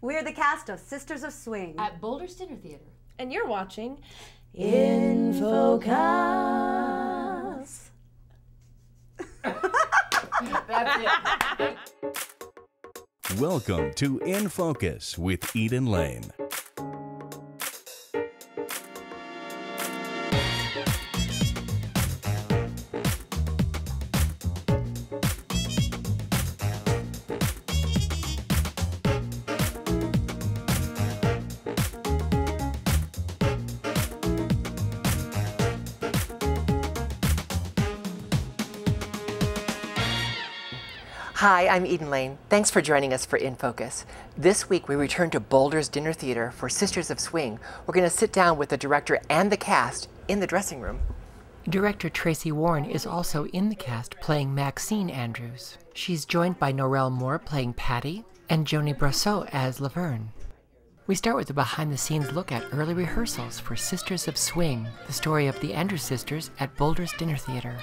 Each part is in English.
We're the cast of Sisters of Swing at Boulder's Dinner Theater. And you're watching In Focus. That's it. Welcome to In Focus with Eden Lane. Hi, I'm Eden Lane. Thanks for joining us for In Focus. This week we return to Boulder's Dinner Theater for Sisters of Swing. We're going to sit down with the director and the cast in the dressing room. Director Tracy Warren is also in the cast playing Maxene Andrews. She's joined by Norelle Moore playing Patty and Joni Brosseau as LaVerne. We start with a behind-the-scenes look at early rehearsals for Sisters of Swing, the story of the Andrews sisters at Boulder's Dinner Theater.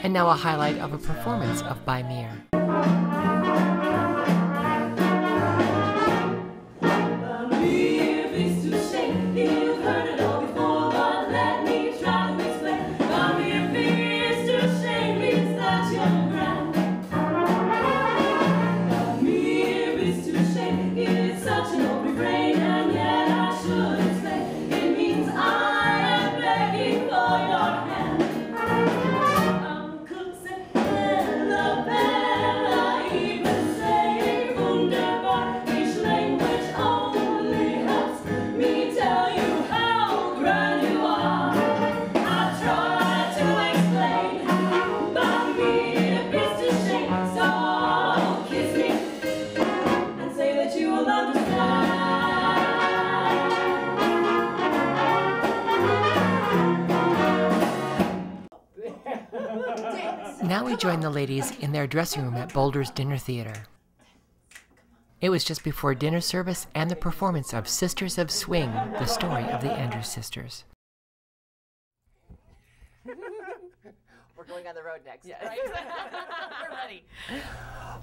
And now a highlight of a performance of By Mir. Now we join the ladies in their dressing room at Boulder's Dinner Theater. It was just before dinner service and the performance of Sisters of Swing, the story of the Andrews sisters. We're going on the road next, yes. Right? We're ready.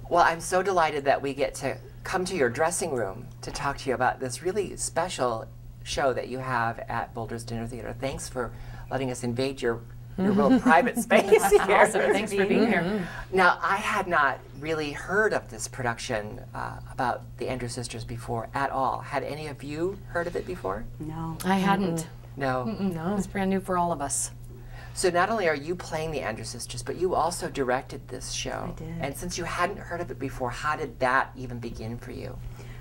Well, I'm so delighted that we get to come to your dressing room to talk to you about this really special show that you have at Boulder's Dinner Theater. Thanks for letting us invade your real private space here. Awesome. Thanks for being here. Now, I had not really heard of this production about the Andrews sisters before at all. Had any of you heard of it before? No. I hadn't. No. No. It's brand new for all of us. So not only are you playing the Andrews sisters, but you also directed this show. I did. And since you hadn't heard of it before, how did that even begin for you?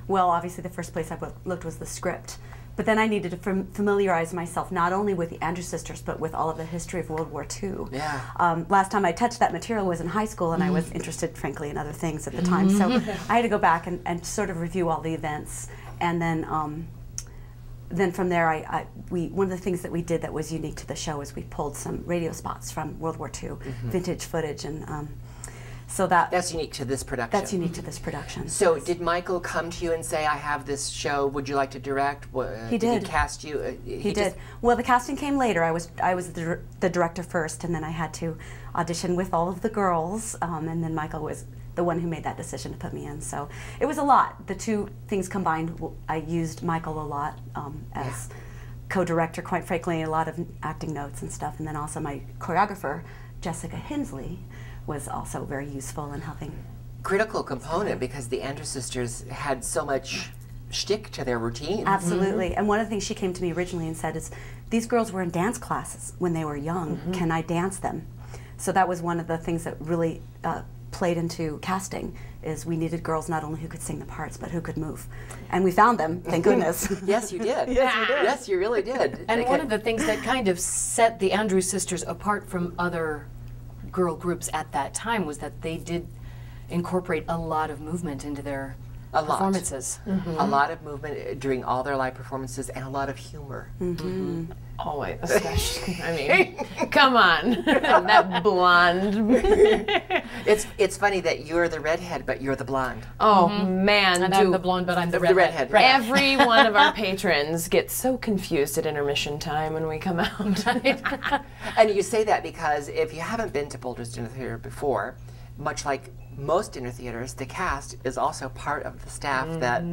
Well, obviously the first place I looked was the script. But then I needed to familiarize myself not only with the Andrews sisters, but with all of the history of World War II. Yeah. Last time I touched that material was in high school, and I was interested, frankly, in other things at the time. So I had to go back and sort of review all the events. And then from there, one of the things that we did that was unique to the show is we pulled some radio spots from World War II, vintage footage, and so that's unique to this production. That's unique to this production. So did Michael come to you and say, I have this show, would you like to direct? He did. He cast you? He did. Well, the casting came later. I was the director first, and then I had to audition with all of the girls, and then Michael was the one who made that decision to put me in. So it was a lot. The two things combined, I used Michael a lot as co-director, quite frankly, a lot of acting notes and stuff, and then also my choreographer, Jessica Hensley, was also very useful in helping. Critical component, because the Andrews sisters had so much shtick to their routine. Absolutely. And one of the things she came to me originally and said is, these girls were in dance classes when they were young. Can I dance them? So that was one of the things that really played into casting is we needed girls not only who could sing the parts, but who could move. And we found them, thank goodness. Yes, you did. Yes, you did. Yes, you really did. And one of the things that kind of set the Andrews sisters apart from other girl groups at that time was that they did incorporate a lot of movement into their performances. A lot of movement during all their live performances, and a lot of humor. Always, especially. I mean, come on, that blonde. It's funny that you're the redhead, but you're the blonde. Oh man, And I'm the blonde, but I'm the The redhead. redhead. Every one of our patrons gets so confused at intermission time when we come out. And you say that because if you haven't been to Boulder's Dinner Theater before, much like most dinner theaters, the cast is also part of the staff that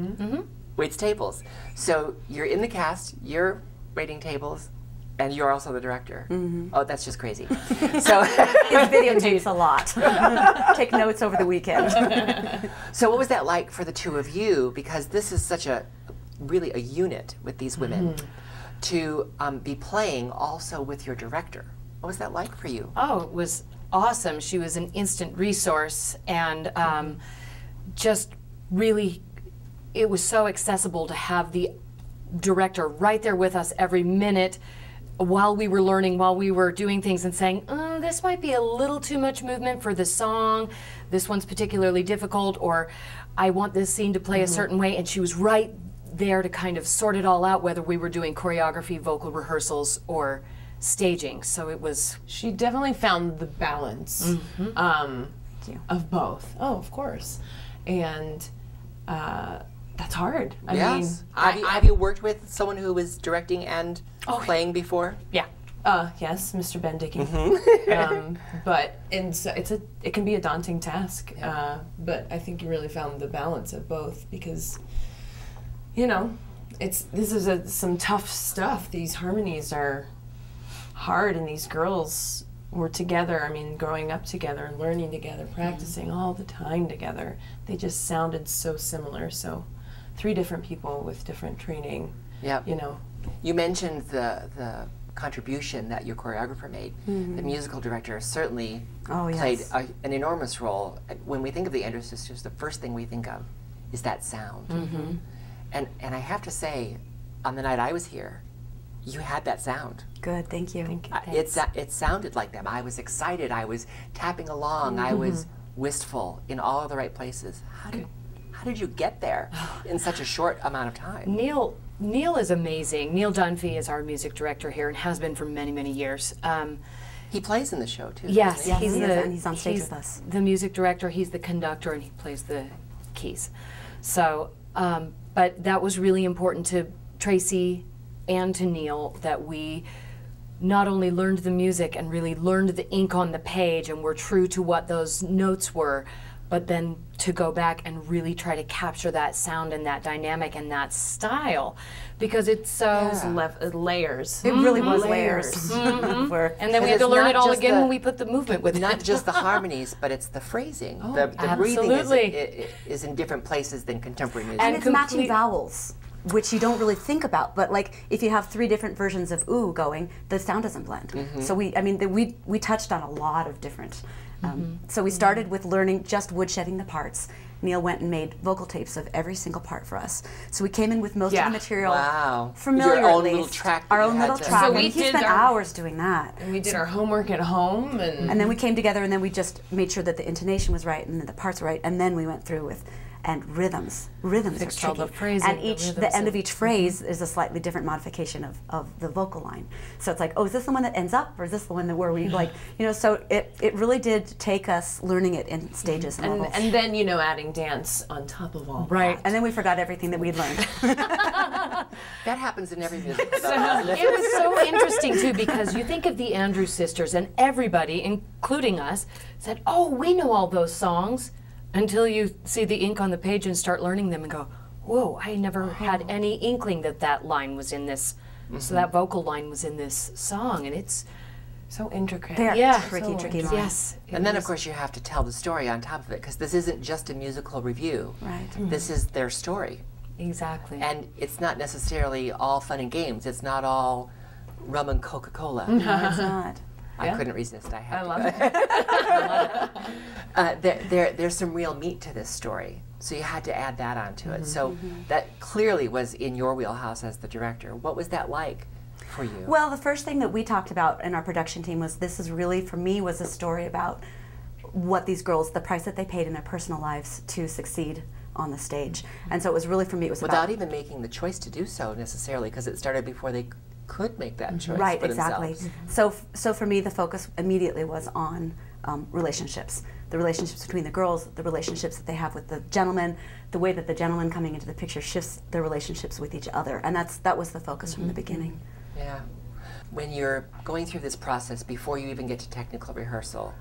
waits tables. So you're in the cast, you're waiting tables, and you're also the director. Oh, that's just crazy. So His videotapes a lot. Take notes over the weekend. So what was that like for the two of you? Because this is such a, really a unit with these women, to be playing also with your director. What was that like for you? Oh, it was awesome. She was an instant resource, and just really, it was so accessible to have the director right there with us every minute while we were learning, while we were doing things, and saying, this might be a little too much movement for the song, this one's particularly difficult, or I want this scene to play a certain way, and she was right there to kind of sort it all out, whether we were doing choreography, vocal rehearsals, or staging. So it was... She definitely found the balance of both. Oh, of course. And that's hard. I mean, have you worked with someone who was directing and playing before? Yeah. Yes, Mr. Ben Dickey. But it can be a daunting task. But I think you really found the balance of both, because, you know, this is some tough stuff. These harmonies are hard, and these girls were together. I mean, growing up together and learning together, practicing all the time together. They just sounded so similar. So 3 different people with different training. Yep. You know. You mentioned the contribution that your choreographer made. The musical director certainly played an enormous role. When we think of the Andrews sisters, the first thing we think of is that sound. And I have to say, on the night I was here, you had that sound. Good, thank you. It sounded like them. I was excited. I was tapping along. I was wistful in all of the right places. How did you get there in such a short amount of time? Neil is amazing. Neil Dunphy is our music director here and has been for many, many years. He plays in the show too. Yes, Yes, he's on stage with us. The music director, he's the conductor, and he plays the keys. So, but that was really important to Tracy and to Neil, that we not only learned the music and really learned the ink on the page and were true to what those notes were, but then to go back and really try to capture that sound and that dynamic and that style, because it's so... layers. It really was layers. And then we had to learn it all again when we put the movement with Not it. just the harmonies, but it's the phrasing. The breathing is in different places than contemporary music. And it's matching vowels, which you don't really think about, but like if you have 3 different versions of ooh going, the sound doesn't blend. So we touched on a lot of different. So we started with learning just woodshedding the parts. Neil went and made vocal tapes of every single part for us. So we came in with most of the material familiar, Your own at least. little track. Our own little track. So He spent hours doing that. And we did our homework at home, And then we came together, and then we just made sure that the intonation was right and that the parts were right, and then we went through with rhythms. Rhythms Fixed are all tricky. the phrasing, and the rhythms the end of each phrase is a slightly different modification of the vocal line. So it's like, oh, is this the one that ends up, or is this the one that where we like, you know? So it really did take us learning it in stages and levels. and then, you know, adding dance on top of all that. And then we forgot everything that we'd learned. That happens in every music. It was so interesting too, because you think of the Andrews sisters, and everybody, including us, said, "Oh, we know all those songs," until you see the ink on the page and start learning them and go, "Whoa! I never had any inkling that that line was in this." So that vocal line was in this song, and it's so intricate. They're tricky lines. Yes. And then, of course, you have to tell the story on top of it, because this isn't just a musical review. Right. This is their story. Exactly. And it's not necessarily all fun and games. It's not all rum and Coca-Cola. No, it's not. I couldn't resist. I had I to love go. it. I love it. There's some real meat to this story, so you had to add that onto it. So that clearly was in your wheelhouse as the director. What was that like for you? Well, the first thing that we talked about in our production team was this is really, for me, was a story about what these girls, the price that they paid in their personal lives to succeed on the stage. And so it was really, for me, it was Without about, even making the choice to do so necessarily, because it started before they could make that choice right, for exactly. themselves. So for me, the focus immediately was on relationships. The relationships between the girls, the relationships that they have with the gentlemen, the way that the gentleman coming into the picture shifts their relationships with each other. And that was the focus from the beginning. Yeah. When you're going through this process before you even get to technical rehearsal,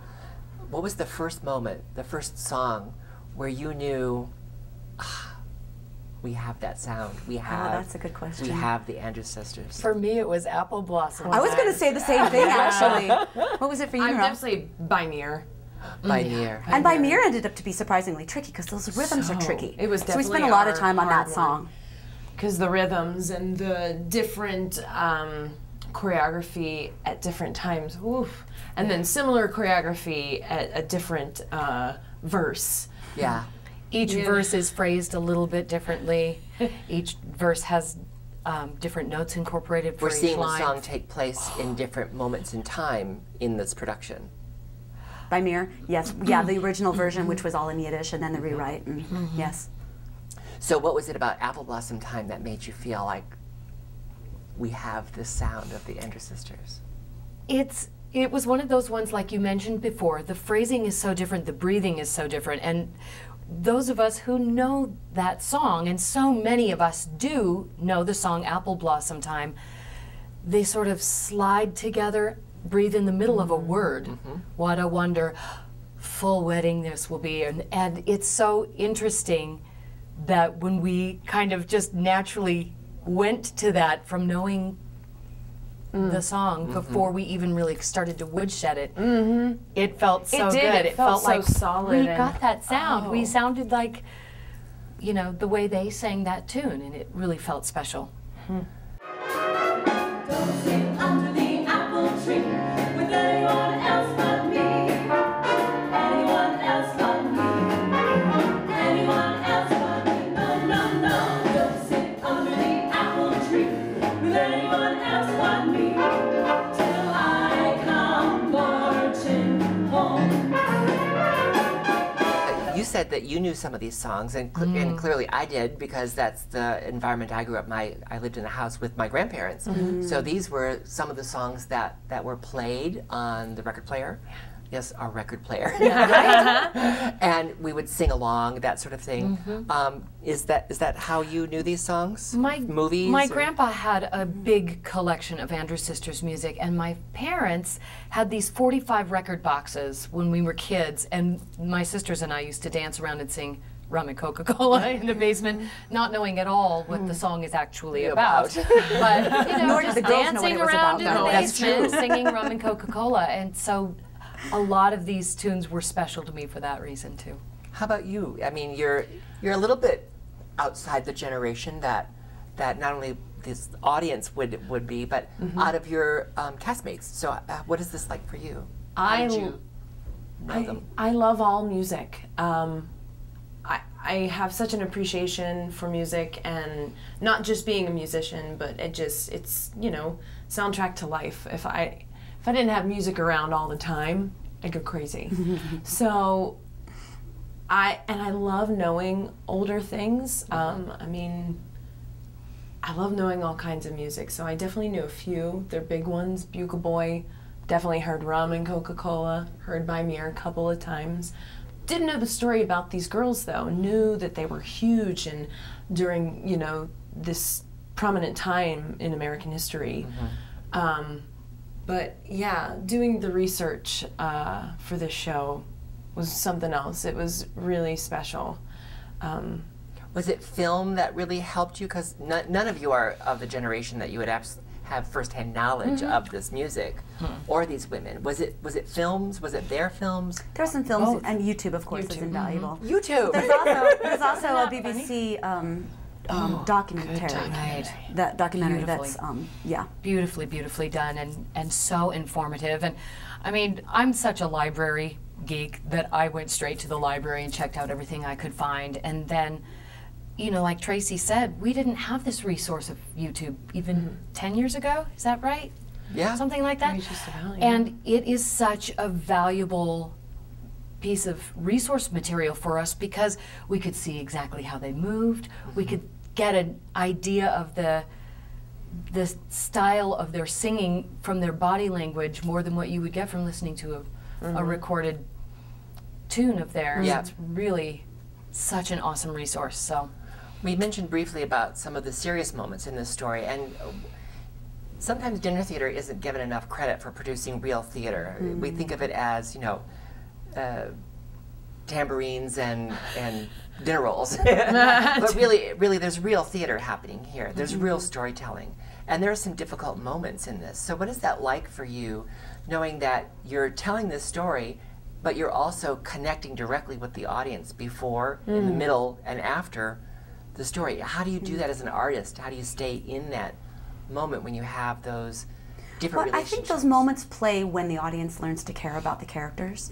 what was the first moment, the first song, where you knew, we have that sound. We have. that's a good question. We have the Andrews sisters. For me, it was Apple Blossom. I was going to say the same thing, actually. What was it for you, I'm Nora? definitely by near. By near. And by Mir ended up to be surprisingly tricky because those rhythms are tricky. It was so we spent definitely a lot of our time on hard that song. Because the rhythms and the different choreography at different times, oof. And then similar choreography at a different verse. Yeah. Each verse is phrased a little bit differently. Each verse has different notes incorporated for We're each seeing line. the song take place in different moments in time in this production. By Mir, yes. Yeah, the original version, which was all in Yiddish, and then the rewrite. And yes. So what was it about Apple Blossom Time that made you feel like we have this sound of the Andrews sisters? It was one of those ones, like you mentioned before, the phrasing is so different, the breathing is so different, and those of us who know that song, and so many of us do know the song Apple Blossom Time, they sort of slide together, breathe in the middle of a word. What a wonder, full wedding this will be. And it's so interesting that when we kind of just naturally went to that from knowing the song before we even really started to woodshed it, it felt so did. good. It felt so like solid we and- got that sound. We Oh. sounded like, you know, the way they sang that tune, and it really felt special. Don't sit under the apple tree with anyone else but me. Anyone else but me. Anyone else but me. No, no, no. Don't sit under the apple tree with anyone else but me. Till I come marching home. You said that you knew some of these songs, and, and clearly I did, because that's the environment I grew up in. I lived in a house with my grandparents. So these were some of the songs that were played on the record player. Yes, our record player. And we would sing along, that sort of thing. Is that how you knew these songs? Movies? My or- grandpa had a big collection of Andrews Sisters music, and my parents had these 45 record boxes when we were kids, and my sisters and I used to dance around and sing Rum and Coca-Cola in the basement, not knowing at all what the song is actually about. But, you know, Nor did just the girls know what dancing it was around about. in No, the that's basement, singing Rum and Coca-Cola, and so a lot of these tunes were special to me for that reason, too. How about you? I mean, you're a little bit outside the generation that not only this audience would be, but out of your castmates. So what is this like for you? How did you know them? I love all music. I have such an appreciation for music, and not just being a musician, but it's you know, soundtrack to life. If I didn't have music around all the time, I'd go crazy. So I love knowing older things. I mean, I love knowing all kinds of music, so I definitely knew a few. They're big ones. Bugle Boy, definitely heard Rum and Coca-Cola, heard by Mir a couple of times. Didn't know the story about these girls though. Knew that they were huge and during, you know, this prominent time in American history. But yeah, doing the research for this show was something else. It was really special. Was it film that really helped you? Because none of you are of the generation that you would have firsthand knowledge of this music or these women. Was it films? Was it their films? There are some films, and YouTube, of course, is invaluable. YouTube. There's also a BBC documentary. Right. That documentary Beautifully. that's, yeah. Beautifully, beautifully done, and so informative. And I mean, I'm such a library geek that I went straight to the library and checked out everything I could find. And then, you know, like Tracy said, we didn't have this resource of YouTube even 10 years ago. Is that right? Yeah. Something like that. Just about, yeah. And it is such a valuable piece of resource material for us because we could see exactly how they moved. We could get an idea of the style of their singing from their body language more than what you would get from listening to a recorded tune of theirs. Yeah. It's really such an awesome resource. So We mentioned briefly about some of the serious moments in this story, and sometimes dinner theater isn't given enough credit for producing real theater. We think of it as, you know, tambourines and dinner rolls. But really, there's real theater happening here. There's real storytelling. And there are some difficult moments in this. So what is that like for you, knowing that you're telling this story, but you're also connecting directly with the audience before, in the middle, and after the story? How do you do that as an artist? How do you stay in that moment when you have those different Well, I relationships? think those moments play when the audience learns to care about the characters.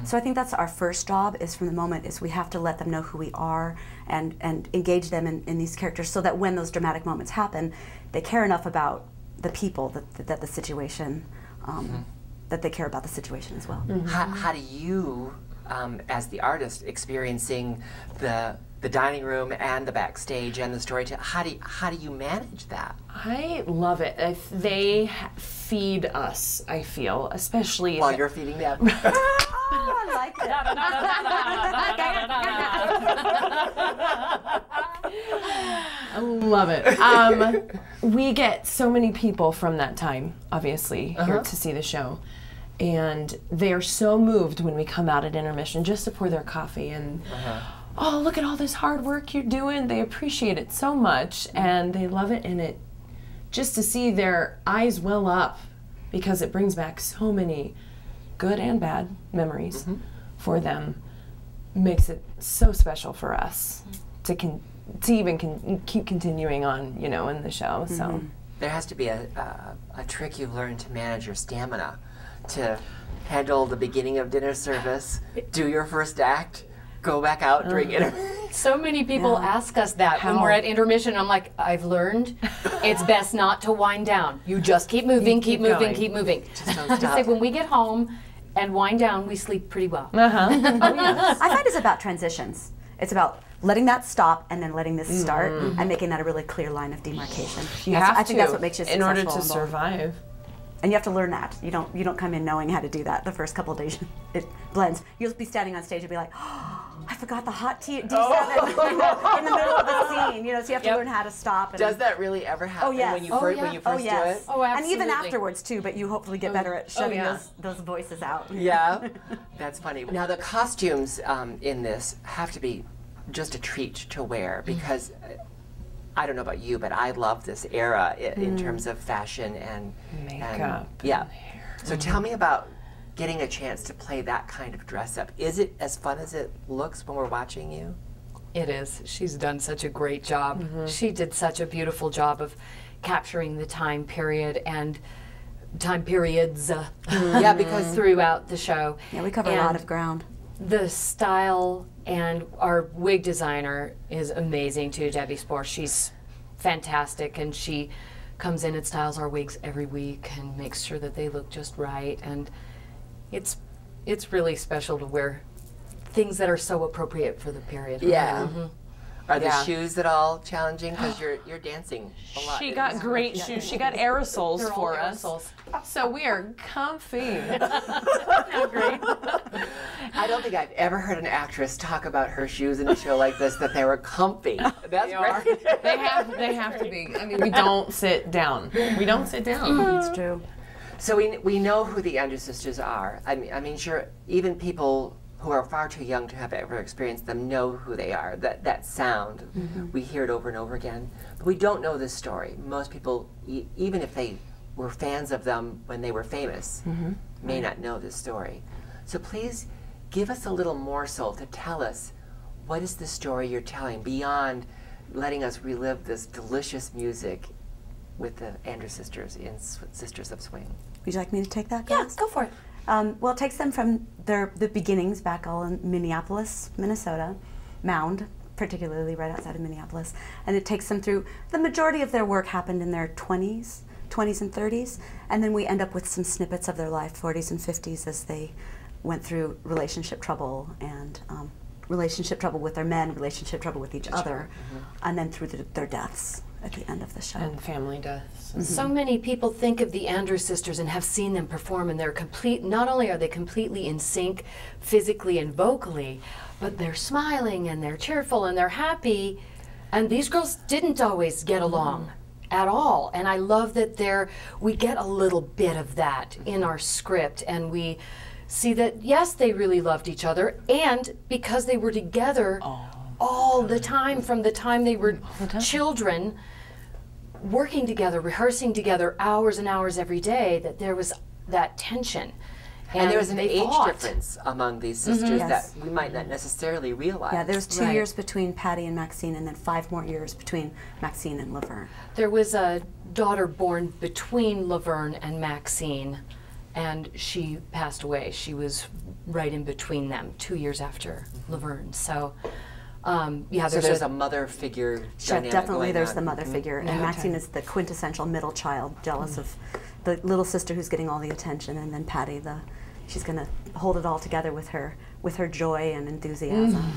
So I think that's our first job, is from the moment is we have to let them know who we are and engage them in these characters so that when those dramatic moments happen, they care enough about the people that the situation, that they care about the situation as well. How do you, as the artist, experiencing the dining room and the backstage and the storytelling, how do you manage that? I love it. If they feed us, I feel, especially While if you're feeding them? Oh, I like that. I love it. We get so many people from that time, obviously, here to see the show. And they are so moved when we come out at intermission just to pour their coffee and, oh, look at all this hard work you're doing. They appreciate it so much and they love it. And it just to see their eyes well up, because it brings back so many good and bad memories for them, makes it so special for us to keep continuing on, you know, in the show. So There has to be a trick you've learned to manage your stamina, to handle the beginning of dinner service, do your first act, go back out during intermission. so many people ask us that when How? we're at intermission. I'm like, I've learned it's best not to wind down. You just keep moving, keep moving, going. keep moving. Just don't I stop. say when we get home and wind down, we sleep pretty well. I find it's about transitions. It's about letting that stop and then letting this start and making that a really clear line of demarcation. you have I think that's what makes you in order to successful in both. survive. And you have to learn that. You don't come in knowing how to do that the first couple of days. It blends. You'll be standing on stage and be like, oh, I forgot the hot tea at D7 in the middle of the scene. You know, so you have to learn how to stop. And Does that really ever happen yes. when you Oh, first, yeah. when you first do it? Oh, And even absolutely. afterwards too, but you hopefully get better at shutting yeah. those voices out. Yeah, that's funny. Now the costumes in this have to be just a treat to wear, because I don't know about you, but I love this era in terms of fashion and Makeup yeah. So tell me about getting a chance to play that kind of dress up. Is it as fun as it looks when we're watching you? It is. She's done such a great job. She did such a beautiful job of capturing the time period and time periods Yeah, because throughout the show. Yeah, we cover a lot of ground. The style, and our wig designer is amazing too, Debbie Spore. She's fantastic, and she comes in and styles our wigs every week and makes sure that they look just right. And it's really special to wear things that are so appropriate for the period. yeah. Are the Yeah. shoes at all challenging? Because you're dancing a lot. She got great shoes. She got aerosols They're all for us. aerosols. So we are comfy. I don't think I've ever heard an actress talk about her shoes in a show like this, that they were comfy. That's great. They have to be. I mean, we don't sit down. We don't sit down. It's true. So we know who the Andrews sisters are. I mean, sure, even people who are far too young to have ever experienced them know who they are. That sound, we hear it over and over again. But we don't know this story. Most people, even if they were fans of them when they were famous, may not know this story. So please give us a little morsel to tell us, what is the story you're telling beyond letting us relive this delicious music with the Andrews sisters in Sisters of Swing. Would you like me to take that, Yeah, guys? go for it. Well, it takes them from the beginnings back all in Minneapolis, Minnesota, Mound, particularly right outside of Minneapolis, and it takes them through, the majority of their work happened in their 20s and 30s, and then we end up with some snippets of their life, 40s and 50s, as they went through relationship trouble and relationship trouble with their men, relationship trouble with each other, and then through their deaths at the end of the show. And family deaths. So many people think of the Andrews sisters and have seen them perform, and they're not only are they completely in sync physically and vocally, but they're smiling and they're cheerful and they're happy. And these girls didn't always get along at all. And I love that we get a little bit of that in our script, and we see that, yes, they really loved each other, and because they were together all the time, from the time they were children, working together, rehearsing together hours and hours every day, that there was that tension. And there was an they age fought. difference among these sisters Yes. that we might not necessarily realize. Yeah, there's 2 Right. years between Patty and Maxene, and then 5 more years between Maxene and LaVerne. There was a daughter born between LaVerne and Maxene, and she passed away. She was right in between them, 2 years after LaVerne. So, yeah, So there's a mother figure Sure, dynamic definitely going there's on. the mother figure, and Okay. Maxene is the quintessential middle child, jealous of the little sister who's getting all the attention, and then Patty, she's going to hold it all together with her joy and enthusiasm.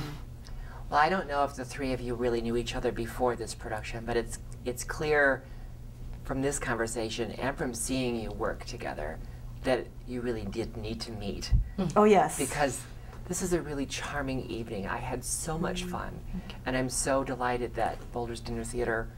Well, I don't know if the three of you really knew each other before this production, but it's clear from this conversation and from seeing you work together that you really did need to meet. Oh yes, Because this is a really charming evening. I had so much fun, and I'm so delighted that Boulder's Dinner Theater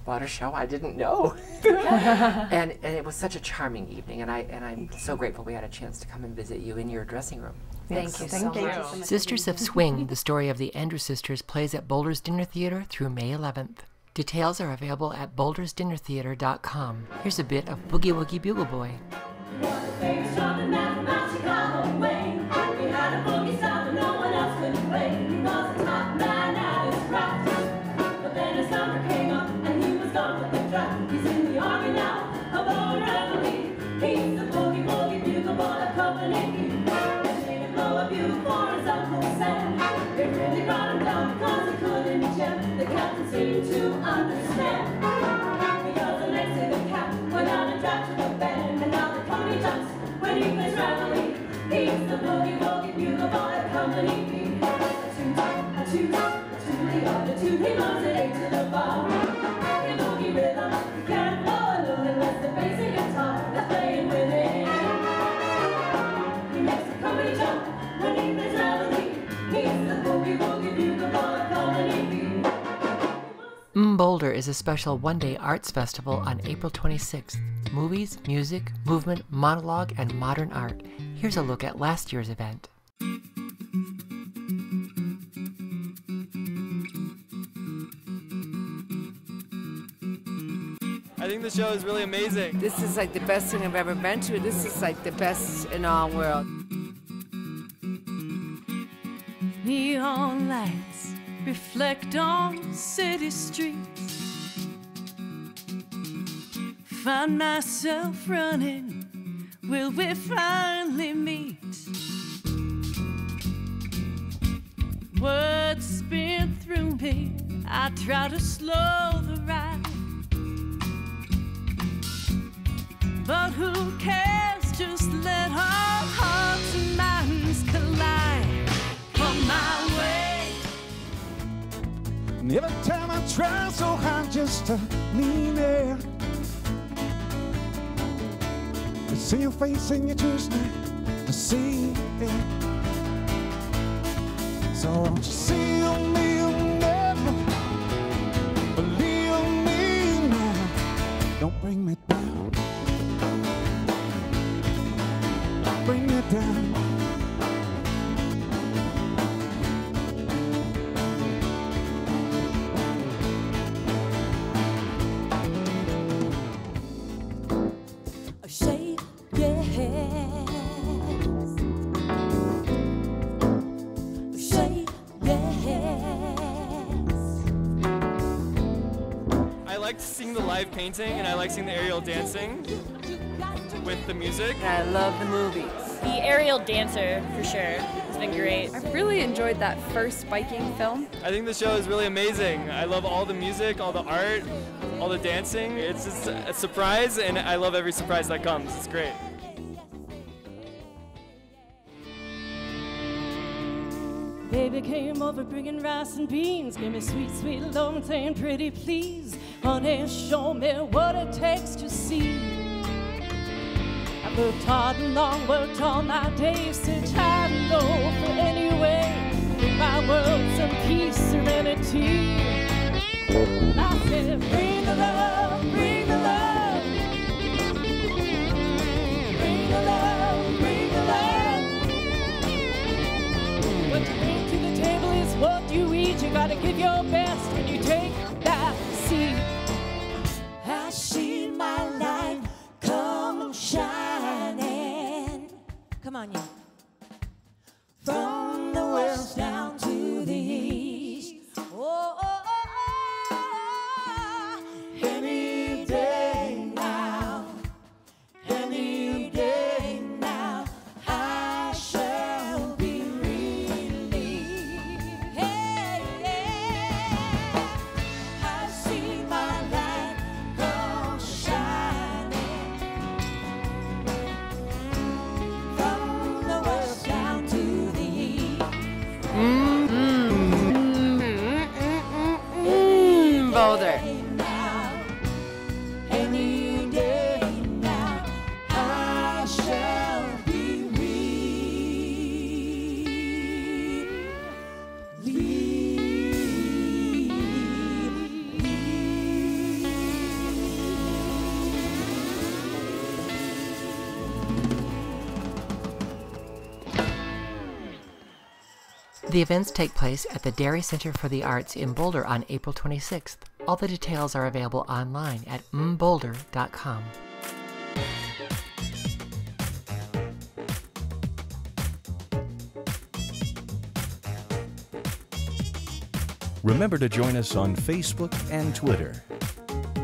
bought a show I didn't know. and it was such a charming evening, and I'm so grateful we had a chance to come and visit you in your dressing room. Thank you so much. Sisters of Swing, the story of the Andrews sisters, plays at Boulder's Dinner Theater through May 11th. Details are available at bouldersdinnertheater.com. Here's a bit of Boogie Woogie Bugle Boy. Famous trumpet man from out Chicago way. He had a boogie style that no one else could play. He was a top man at his craft. But then his summer came up and he was gone with the draft. He's in the army now, a born reveille. He's the boogie woogie bugle boy of company. They made him blow a bugle for his Uncle Sam. It really brought him down because he couldn't jam. The captain seemed to understand. Because the next day the cap went out and drafted the band. And now the company jumps when he plays reveille. He's the boogie woogie bugle boy of company. A toot, a toot, he blows it 8 to the bar. The boogie rhythm, you can't blow a note unless the bass and guitar is playing with him. He makes the company jump when he plays reveille. He's the boogie woogie bugle boy of company. Boulder is a special one-day arts festival on April 26th. Movies, music, movement, monologue, and modern art. Here's a look at last year's event. I think the show is really amazing. This is like the best thing I've ever been to. This is like the best in all world. Neon lights reflect on city streets. Find myself running. Will we finally meet? Words spin through me. I try to slow the ride. But who cares? Just let our hearts and minds collide. On my way. And every time I try so hard just to lean there, to see your face and you choose not to see it. So won't you see me and never believe me now? Don't bring me down. Bring me down. Shake your hands. Shake your hands. like seeing the live painting, and I like seeing the aerial dancing with the music. I love the movies. The aerial dancer, for sure, has been great. I really enjoyed that first biking film. I think the show is really amazing. I love all the music, all the art, all the dancing. It's just a surprise, and I love every surprise that comes. It's great. Baby came over bringing rice and beans. Give me sweet, sweet love and saying pretty please. Honey, show me what it takes to see. I've worked hard and long, worked all my days to try to know for any way bring my world some peace, serenity. I said, bring the love, bring the love. Bring the love, bring the love. What you bring to the table is what you eat. You gotta give your best when you take that seat. I see my light come shining. Come on, you. From the west down to the east. Oh, oh, oh, oh. Any day now, any day now, I shall be relieved. Hey, yeah. I see my light come shining from the west down to the east. Boulder. Any day now, I shall be The events take place at the Dairy Center for the Arts in Boulder on April 26th. All the details are available online at MMMMBoulder.com. Remember to join us on Facebook and Twitter.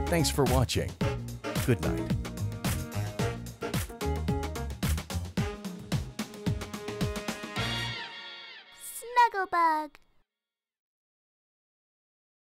Thanks for watching. Good night. Snugglebug.